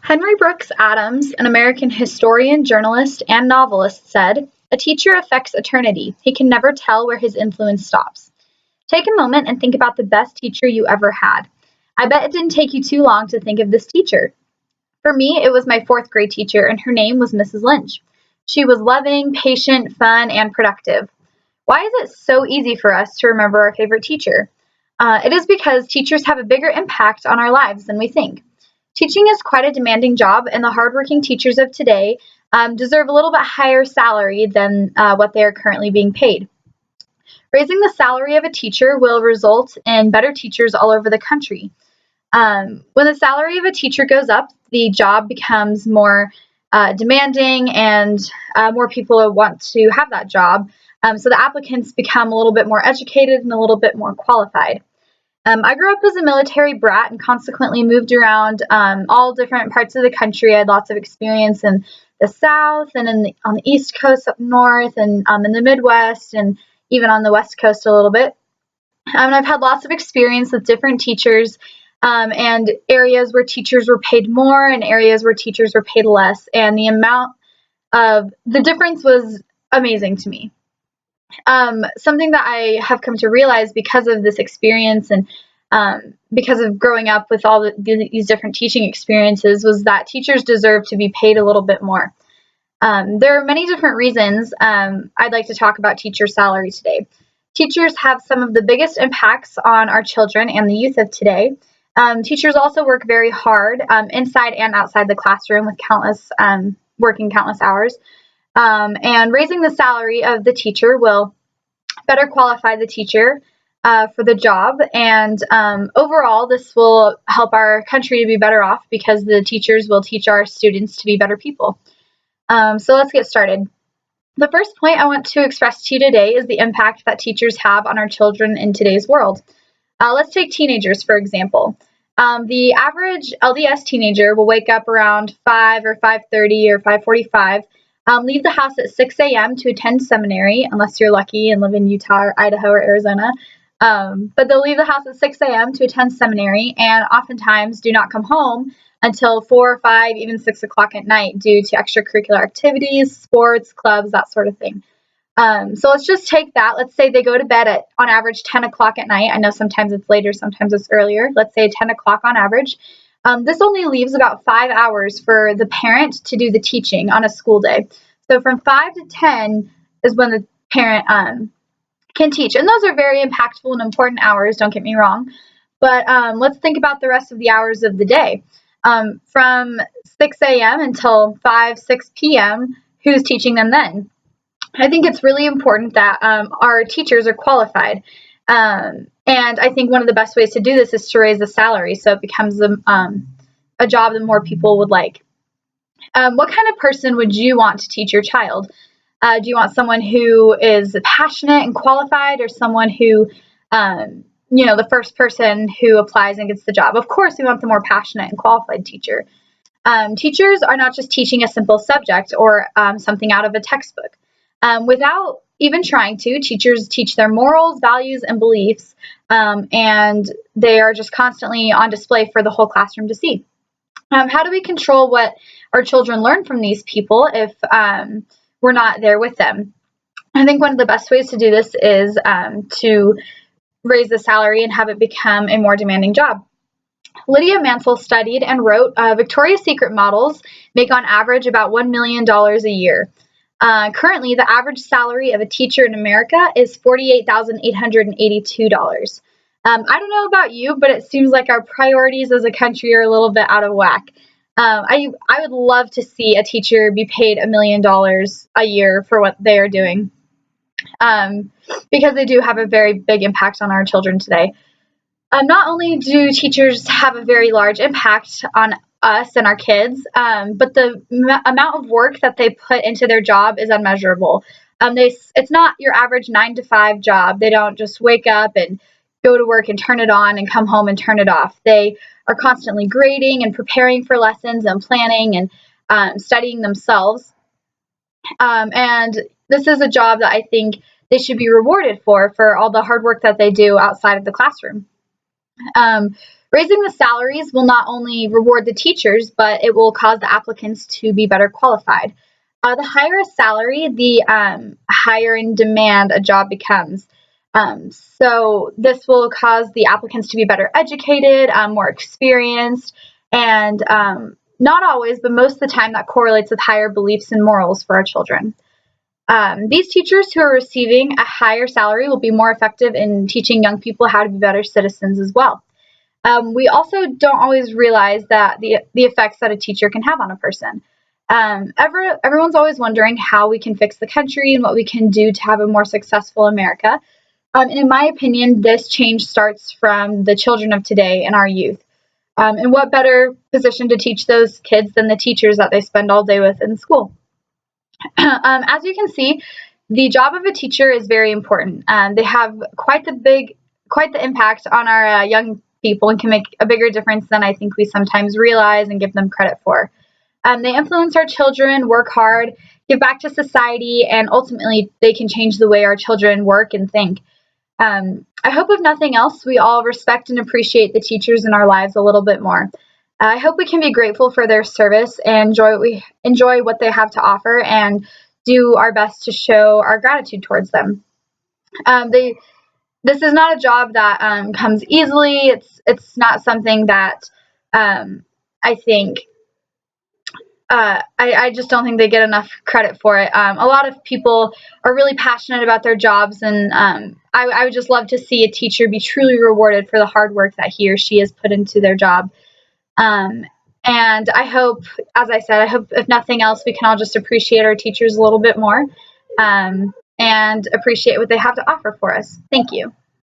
Henry Brooks Adams, an American historian, journalist, and novelist, said, "A teacher affects eternity. He can never tell where his influence stops." Take a moment and think about the best teacher you ever had. I bet it didn't take you too long to think of this teacher. For me, it was my fourth grade teacher, and her name was Mrs. Lynch. She was loving, patient, fun, and productive. Why is it so easy for us to remember our favorite teacher? It is because teachers have a bigger impact on our lives than we think. Teaching is quite a demanding job, and the hardworking teachers of today deserve a little bit higher salary than what they are currently being paid. Raising the salary of a teacher will result in better teachers all over the country. When the salary of a teacher goes up, the job becomes more demanding, and more people want to have that job. So the applicants become a little bit more educated and a little bit more qualified. I grew up as a military brat and consequently moved around all different parts of the country. I had lots of experience in the South and on the East Coast up north, and in the Midwest, and even on the West Coast a little bit. And I've had lots of experience with different teachers, and areas where teachers were paid more and areas where teachers were paid less. And the difference was amazing to me. Something that I have come to realize because of this experience and because of growing up with all these different teaching experiences was that teachers deserve to be paid a little bit more. There are many different reasons I'd like to talk about teacher salary today. Teachers have some of the biggest impacts on our children and the youth of today. Teachers also work very hard inside and outside the classroom with working countless hours. And raising the salary of the teacher will better qualify the teacher for the job. And overall, this will help our country to be better off because the teachers will teach our students to be better people. So let's get started. The first point I want to express to you today is the impact that teachers have on our children in today's world. Let's take teenagers, for example. The average LDS teenager will wake up around 5 or 5:30 or 5:45, leave the house at 6 a.m. to attend seminary, unless you're lucky and live in Utah or Idaho or Arizona. But they'll leave the house at 6 a.m. to attend seminary and oftentimes do not come home until 4 or 5, even 6 o'clock at night due to extracurricular activities, sports, clubs, that sort of thing. So let's just take that. Let's say they go to bed at, on average, 10 o'clock at night. I know sometimes it's later, sometimes it's earlier. Let's say 10 o'clock on average. This only leaves about 5 hours for the parent to do the teaching on a school day. So from 5 to 10 is when the parent can teach. And those are very impactful and important hours, don't get me wrong. But let's think about the rest of the hours of the day. From 6 a.m. until 5, 6 p.m., who's teaching them then? I think it's really important that our teachers are qualified. And I think one of the best ways to do this is to raise the salary so it becomes a job that more people would like. What kind of person would you want to teach your child? Do you want someone who is passionate and qualified, or someone who, the first person who applies and gets the job? Of course, we want the more passionate and qualified teacher. Teachers are not just teaching a simple subject or something out of a textbook. Without even trying to, teachers teach their morals, values, and beliefs, and they are just constantly on display for the whole classroom to see. How do we control what our children learn from these people if we're not there with them? I think one of the best ways to do this is to raise the salary and have it become a more demanding job. Lydia Mansell studied and wrote, Victoria's Secret models make on average about $1 million a year. Currently, the average salary of a teacher in America is $48,882. I don't know about you, but it seems like our priorities as a country are a little bit out of whack. I would love to see a teacher be paid $1 million a year for what they are doing, because they do have a very big impact on our children today. Not only do teachers have a very large impact on us and our kids, but the amount of work that they put into their job is unmeasurable. It's not your average 9 to 5 job. They don't just wake up and go to work and turn it on and come home and turn it off. They are constantly grading and preparing for lessons and planning and studying themselves. And this is a job that I think they should be rewarded for all the hard work that they do outside of the classroom. Raising the salaries will not only reward the teachers, but it will cause the applicants to be better qualified. The higher a salary, the higher in demand a job becomes. So this will cause the applicants to be better educated, more experienced, and not always, but most of the time that correlates with higher beliefs and morals for our children. These teachers who are receiving a higher salary will be more effective in teaching young people how to be better citizens as well. We also don't always realize that the effects that a teacher can have on a person. Everyone's always wondering how we can fix the country and what we can do to have a more successful America. And in my opinion, this change starts from the children of today and our youth. And what better position to teach those kids than the teachers that they spend all day with in school? As you can see, the job of a teacher is very important. They have quite the impact on our young people and can make a bigger difference than I think we sometimes realize and give them credit for. They influence our children, work hard, give back to society, and ultimately they can change the way our children work and think. I hope, if nothing else, we all respect and appreciate the teachers in our lives a little bit more. I hope we can be grateful for their service and enjoy what they have to offer and do our best to show our gratitude towards them. This is not a job that comes easily. It's not something that I think I just don't think they get enough credit for it. A lot of people are really passionate about their jobs, and I would just love to see a teacher be truly rewarded for the hard work that he or she has put into their job. Um, and I hope, as I said, I hope if nothing else, we can all just appreciate our teachers a little bit more and appreciate what they have to offer for us. Thank you.